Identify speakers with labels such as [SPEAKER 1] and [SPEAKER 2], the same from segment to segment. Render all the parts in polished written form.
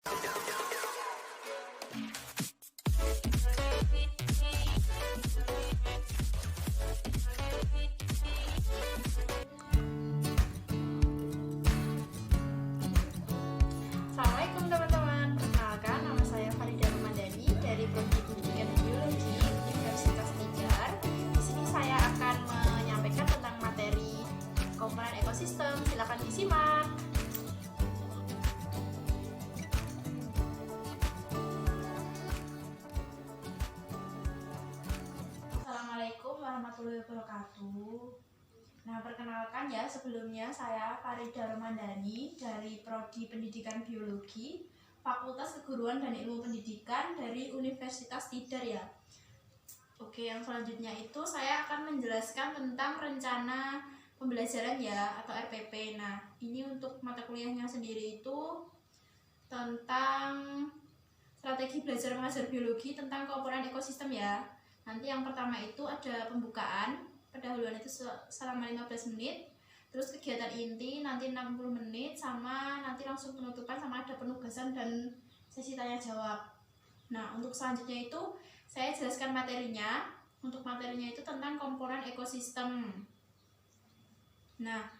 [SPEAKER 1] Assalamualaikum teman-teman, perkenalkan nama saya Farida Ramadhani dari Prodi Pendidikan Biologi Universitas Tidjar. Di sini saya akan menyampaikan tentang materi komponen ekosistem. Silakan disimak. Assalamualaikum warahmatullahi wabarakatuh. Nah, perkenalkan ya, sebelumnya saya Farida Ramadhani dari Prodi Pendidikan Biologi, Fakultas Keguruan dan Ilmu Pendidikan dari Universitas Tidjar ya. Oke, yang selanjutnya itu saya akan menjelaskan tentang rencana pembelajaran ya, atau RPP. Nah, ini untuk mata kuliahnya sendiri itu tentang strategi belajar mengajar biologi tentang komponen ekosistem ya. Nanti yang pertama itu ada pembukaan, pendahuluan itu selama 15 menit, terus kegiatan inti nanti 60 menit, sama nanti langsung penutupan, sama ada penugasan dan sesi tanya jawab. Nah, untuk selanjutnya itu saya jelaskan materinya. Untuk materinya itu tentang komponen ekosistem. Nah,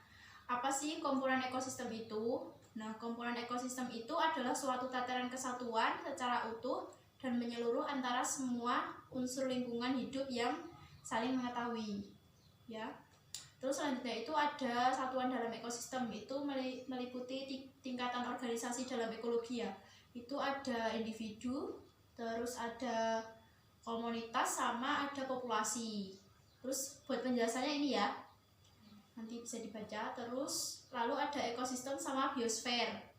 [SPEAKER 1] apa sih komponen ekosistem itu? Nah, komponen ekosistem itu adalah suatu tataran kesatuan secara utuh dan menyeluruh antara semua unsur lingkungan hidup yang saling mengetahui. Ya. Terus selanjutnya itu ada satuan dalam ekosistem, itu meliputi tingkatan organisasi dalam ekologi ya. Itu ada individu, terus ada komunitas, sama ada populasi. Terus buat penjelasannya ini ya, nanti bisa dibaca. Terus lalu ada ekosistem sama biosfer.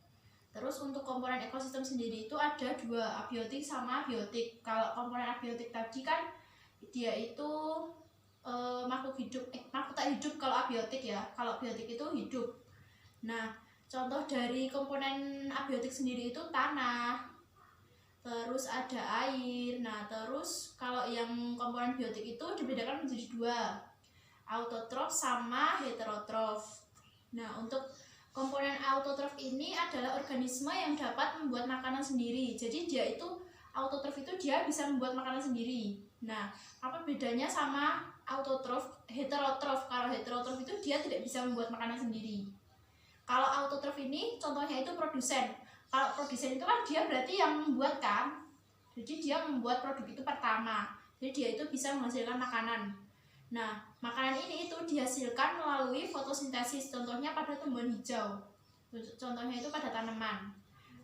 [SPEAKER 1] Terus untuk komponen ekosistem sendiri itu ada dua, abiotik sama biotik. Kalau komponen abiotik tadi kan dia itu makhluk hidup, makhluk tak hidup kalau abiotik ya. Kalau biotik itu hidup. Nah, contoh dari komponen abiotik sendiri itu tanah, terus ada air. Nah, terus kalau yang komponen biotik itu dibedakan menjadi dua, autotrof sama heterotrof. Nah, untuk komponen autotrof ini adalah organisme yang dapat membuat makanan sendiri. Jadi dia itu autotrof itu dia bisa membuat makanan sendiri. Nah, apa bedanya sama autotrof, heterotrof? Kalau heterotrof itu dia tidak bisa membuat makanan sendiri. Kalau autotrof ini contohnya itu produsen. Kalau produsen itu kan dia berarti yang membuat kan. Jadi dia membuat produk itu pertama. Jadi dia itu bisa menghasilkan makanan. Nah, makanan ini itu dihasilkan melalui fotosintesis. Contohnya pada tumbuhan hijau. Contohnya itu pada tanaman.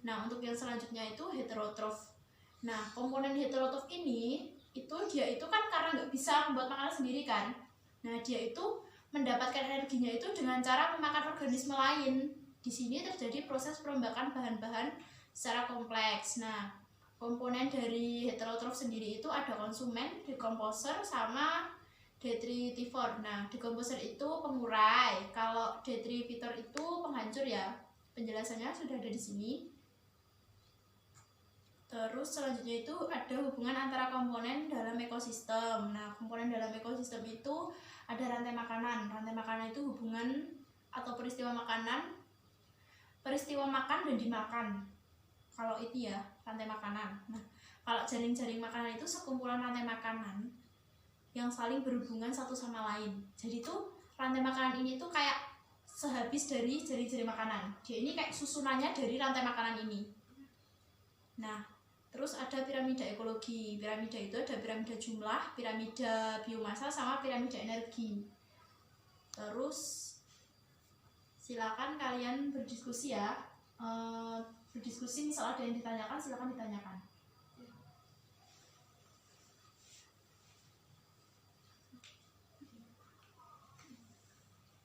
[SPEAKER 1] Nah, untuk yang selanjutnya itu heterotrof. Nah, komponen heterotrof ini itu dia itu kan karena nggak bisa membuat makanan sendiri kan. Nah, dia itu mendapatkan energinya itu dengan cara memakan organisme lain. Di sini terjadi proses perombakan bahan-bahan secara kompleks. Nah, komponen dari heterotrof sendiri itu ada konsumen, decomposer, sama detritivor. Nah, decomposer itu pengurai, kalau detritivor itu penghancur ya. Penjelasannya sudah ada di sini. Terus selanjutnya itu ada hubungan antara komponen dalam ekosistem. Nah, komponen dalam ekosistem itu ada rantai makanan. Rantai makanan itu hubungan atau peristiwa makanan, peristiwa makan dan dimakan. Kalau itu ya, rantai makanan. Nah, kalau jaring-jaring makanan itu sekumpulan rantai makanan yang saling berhubungan satu sama lain. Jadi tuh rantai makanan ini tuh kayak sehabis dari jaring-jaring makanan. Dia ini kayak susunannya dari rantai makanan ini. Nah, terus ada piramida ekologi. Piramida itu ada piramida jumlah, piramida biomasa, sama piramida energi. Terus silakan kalian berdiskusi ya. Berdiskusi, misal ada yang ditanyakan silakan ditanyakan.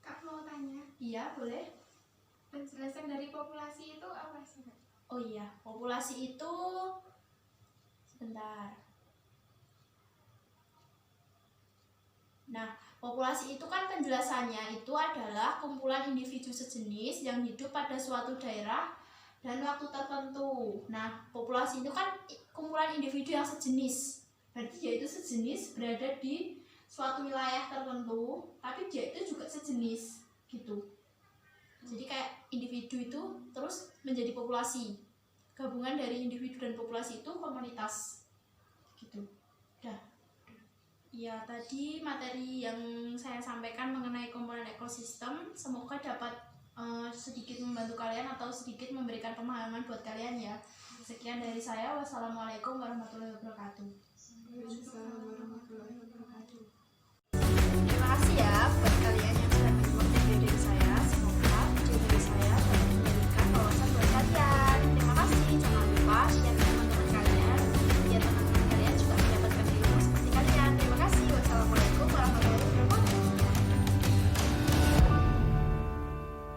[SPEAKER 2] Kak mau tanya.
[SPEAKER 1] Iya, boleh.
[SPEAKER 2] Penjelasan dari populasi itu apa sih, Kak?
[SPEAKER 1] Oh iya, populasi itu sebentar. Nah, populasi itu kan penjelasannya itu adalah kumpulan individu sejenis yang hidup pada suatu daerah dan waktu tertentu. Nah, populasi itu kan kumpulan individu yang sejenis. Berarti dia itu sejenis berada di suatu wilayah tertentu, tapi dia itu juga sejenis gitu. Jadi kayak individu itu terus menjadi populasi. gabungan dari individu dan populasi itu komunitas gitu. Udah. Ya, tadi materi yang saya sampaikan mengenai komponen ekosistem semoga dapat sedikit membantu kalian atau sedikit memberikan pemahaman buat kalian ya. Sekian dari saya. Wassalamualaikum warahmatullahi wabarakatuh.
[SPEAKER 2] Waalaikumsalam warahmatullahi